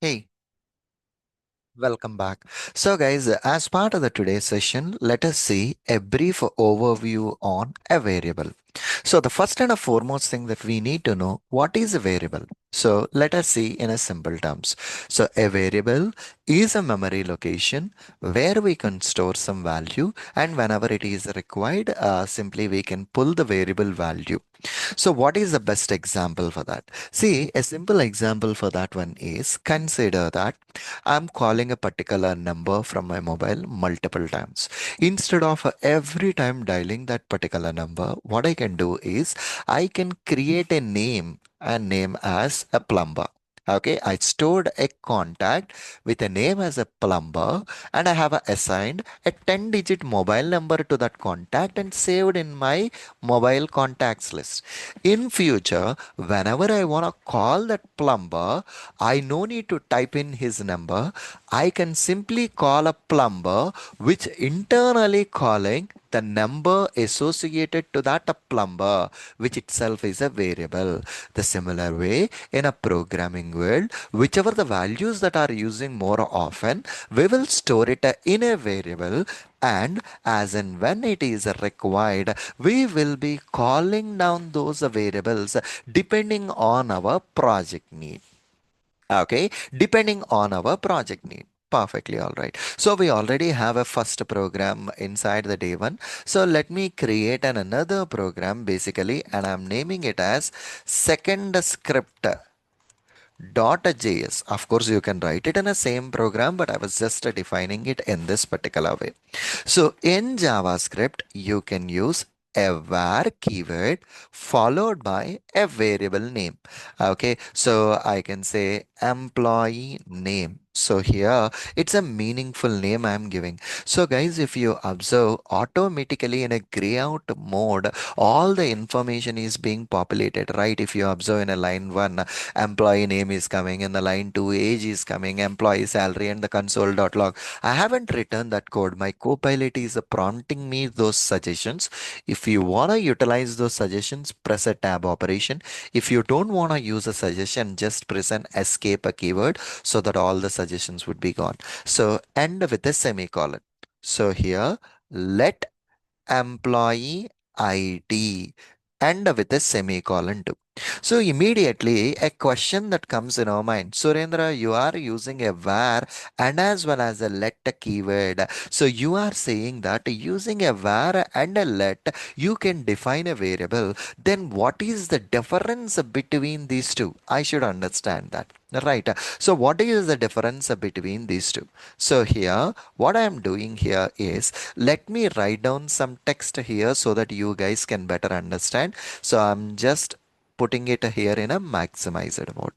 Hey, welcome back. So, guys, as part of the today's session, let us see a brief overview on a variable. So, the first and a foremost thing that we need to know what is a variable. So, let us see in a simple terms. So, a variable is a memory location where we can store some value, and whenever it is required, simply we can pull the variable value. So, what is the best example for that? See, a simple example for that one is consider that I'm calling a particular number from my mobile multiple times. Instead of every time dialing that particular number, what I can do is I can create a name and name as a plumber. Okay, I stored a contact with a name as a plumber and I have assigned a 10-digit mobile number to that contact and saved in my mobile contacts list. In future, whenever I want to call that plumber, I no need to type in his number. I can simply call a plumber, which internally calling the number associated to that plumber, which itself is a variable. The similar way in a programming world, whichever the values that are using more often, we will store it in a variable, and as and when it is required, we will be calling down those variables depending on our project need. Okay, depending on our project need. Perfectly all right. So we already have a first program inside the day one. So let me create another program basically, and I'm naming it as second script .js. Of course, you can write it in the same program, but I was just defining it in this particular way. So in JavaScript, you can use a var keyword followed by a variable name. Okay, so I can say employee name. So here it's a meaningful name I'm giving. So guys, if you observe automatically in a gray out mode, all the information is being populated, right? If you observe in a line one, employee name is coming, in the line 2 age is coming, employee salary, and the console.log. I haven't written that code. My copilot is prompting me those suggestions. If you want to utilize those suggestions, press a tab operation. If you don't want to use a suggestion, just press an escape a keyword so that all the suggestions would be gone. So end with a semicolon. So here let employee ID and with a semicolon too. So immediately a question that comes in our mind, Surendra, you are using a var and as well as a let keyword. So you are saying that using a var and a let, you can define a variable. Then what is the difference between these two? I should understand that. Right. So what is the difference between these two? So here, what I am doing here is let me write down some text here so that you guys can better understand. So I'm just putting it here in a maximized mode.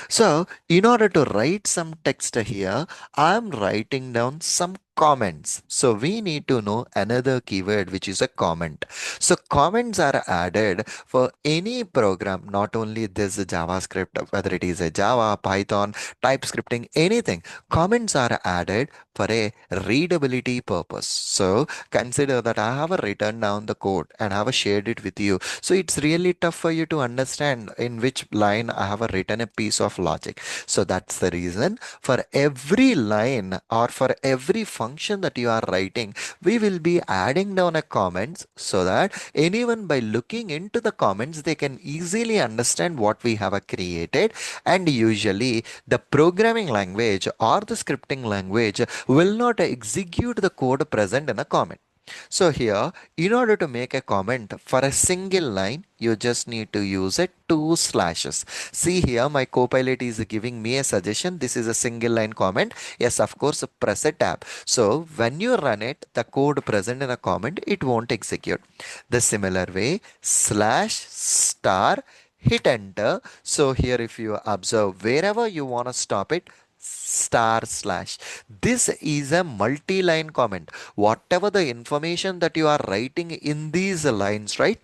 So in order to write some text here, I'm writing down some comments. So we need to know another keyword, which is a comment. So comments are added for any program, not only this JavaScript, whether it is a Java, Python, TypeScripting, anything. Comments are added for a readability purpose. So consider that I have written down the code and have shared it with you. So it's really tough for you to understand in which line I have written a piece of logic. So that's the reason for every line or for every function that you are writing, we will be adding down a comments so that anyone by looking into the comments, they can easily understand what we have created. And usually the programming language or the scripting language will not execute the code present in a comment. So here, in order to make a comment for a single line, you just need to use it two slashes. See here, my copilot is giving me a suggestion. This is a single line comment. Yes, of course, press a tab. So when you run it, the code present in a comment, it won't execute. The similar way, slash star, hit enter. So here, if you observe, wherever you want to stop it, star slash. This is a multi-line comment. Whatever the information that you are writing in these lines, right?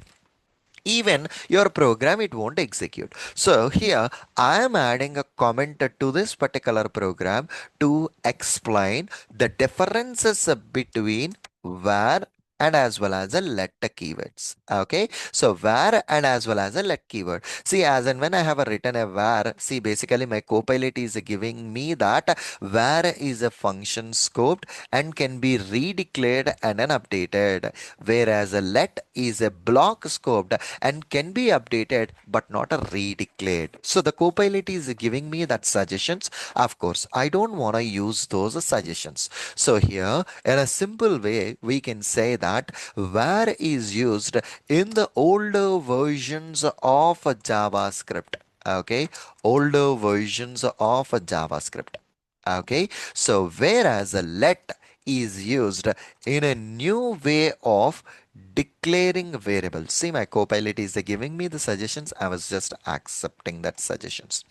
Even your program, it won't execute. So here I am adding a comment to this particular program to explain the differences between var and as well as a let keywords. Okay, so where and as well as a let keyword. See, as and when I have a written a where, see, basically my copilot is giving me that where is a function scoped and can be redeclared and then updated, whereas a let is a block scoped and can be updated but not a redeclared. So the copilot is giving me that suggestions. Of course, I don't want to use those suggestions. So here, in a simple way, we can say that where is used in the older versions of JavaScript. Okay, older versions of JavaScript. Okay, so whereas a let is used in a new way of declaring variables. See, my copilot is giving me the suggestions. I was just accepting that suggestions.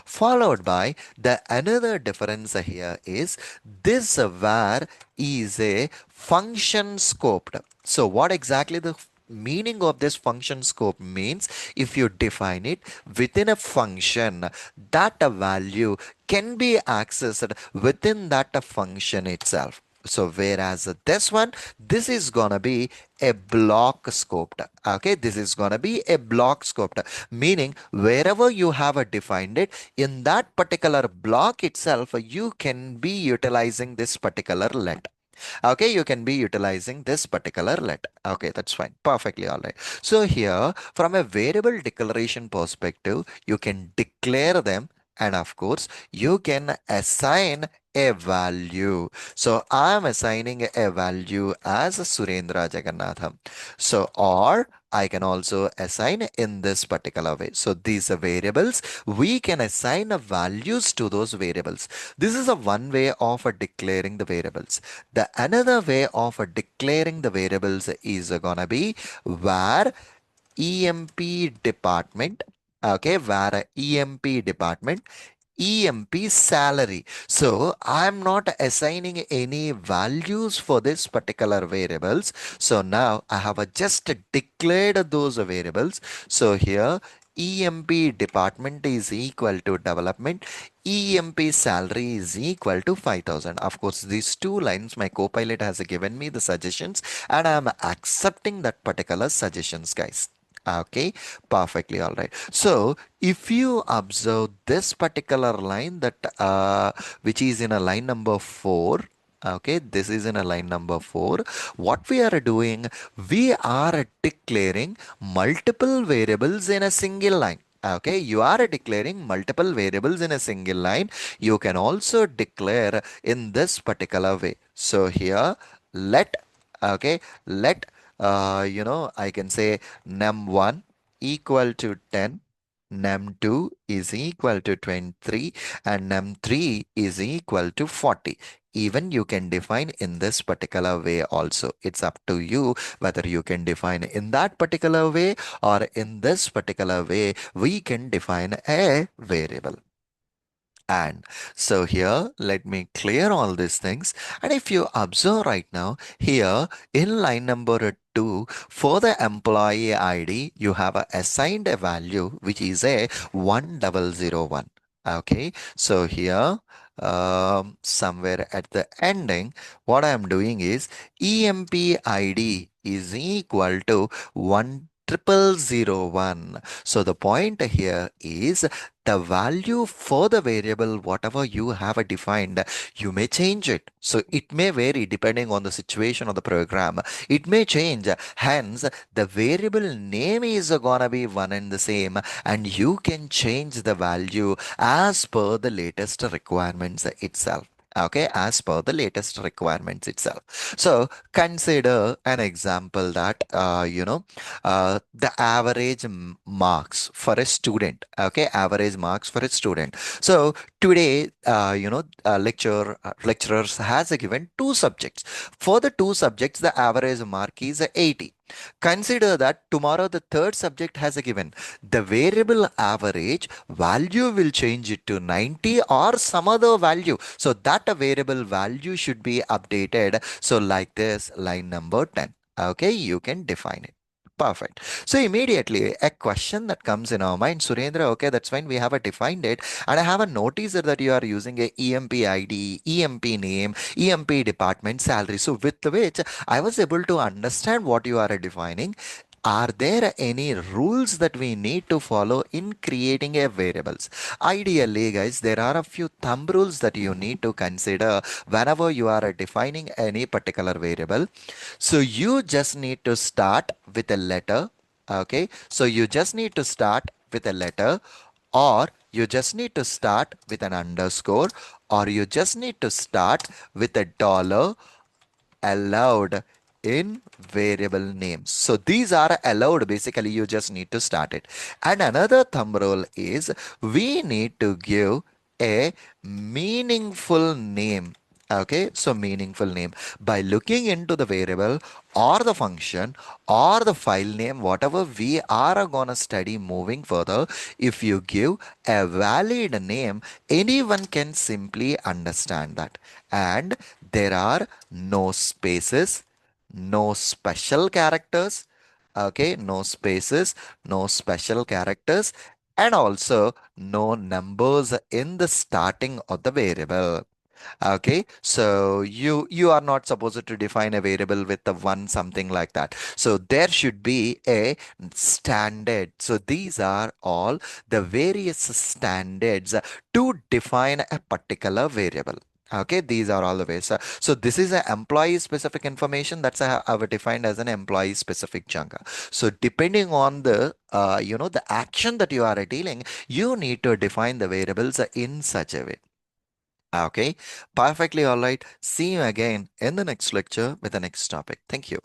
Followed by the another difference here is this var is a function scoped. So what exactly the meaning of this function scope means? If you define it within a function, that a value can be accessed within that function itself. So whereas this one, this is gonna be a block scoped. Okay, this is gonna be a block scoped, meaning wherever you have defined it in that particular block itself, you can be utilizing this particular let. Okay, you can be utilizing this particular let. Okay, that's fine. Perfectly all right. So here, from a variable declaration perspective, you can declare them, and of course, you can assign a value. So I'm assigning a value as Surendra Jagannatham. So, or I can also assign in this particular way. So these are variables. We can assign a values to those variables. This is a one way of declaring the variables. The another way of declaring the variables is gonna be where EMP department. Okay, where EMP department EMP salary. So I'm not assigning any values for this particular variables. So now I have just declared those variables. So here EMP department is equal to development. EMP salary is equal to 5,000. Of course, these two lines, my copilot has given me the suggestions and I'm accepting that particular suggestions, guys. Okay, perfectly all right. So if you observe this particular line that which is in a line number 4, okay, this is in a line number 4, what we are doing, we are declaring multiple variables in a single line. Okay, you are declaring multiple variables in a single line. You can also declare in this particular way. So here let, okay, let I can say num1 equal to 10, num2 is equal to 23, and num3 is equal to 40. Even you can define in this particular way also. It's up to you whether you can define in that particular way or in this particular way. We can define a variable. And so here, let me clear all these things. And if you observe right now, here in line number 2, for the employee ID, you have assigned a value which is a 1001. Okay, so here, somewhere at the ending, what I'm doing is EMP ID is equal to 1001. So the point here is the value for the variable, whatever you have defined, you may change it. So it may vary depending on the situation of the program. It may change. Hence, the variable name is gonna be one and the same, and you can change the value as per the latest requirements itself. Okay, as per the latest requirements itself. So consider an example that the average marks for a student. Okay, average marks for a student. So today, lecturers has given two subjects. For the two subjects, the average mark is 80. Consider that tomorrow the third subject has given the variable average value will change it to 90 or some other value. So that a variable value should be updated. So like this, line number 10. Okay, you can define it. Perfect. So immediately a question that comes in our mind, Surendra, okay, that's fine. We have a defined it, and I have a notice that you are using a EMP ID, EMP name, EMP department salary. So with which I was able to understand what you are defining. Are there any rules that we need to follow in creating a variables? Ideally, guys, there are a few thumb rules that you need to consider whenever you are defining any particular variable. So you just need to start with a letter. Okay. So you just need to start with a letter, or you just need to start with an underscore, or you just need to start with a dollar allowed in variable names. So these are allowed. Basically, you just need to start it. And another thumb rule is we need to give a meaningful name. Okay, so meaningful name by looking into the variable or the function or the file name, whatever we are gonna study moving further. If you give a valid name, anyone can simply understand that. And there are no spaces, no special characters. Okay, no spaces, no special characters, and also no numbers in the starting of the variable. Okay, so you are not supposed to define a variable with the one something like that. So there should be a standard. So these are all the various standards to define a particular variable. Okay, these are all the ways. So this is an employee specific information that's defined as an employee specific chunk. So depending on the the action that you are dealing, you need to define the variables in such a way. Okay, perfectly all right. See you again in the next lecture with the next topic. Thank you.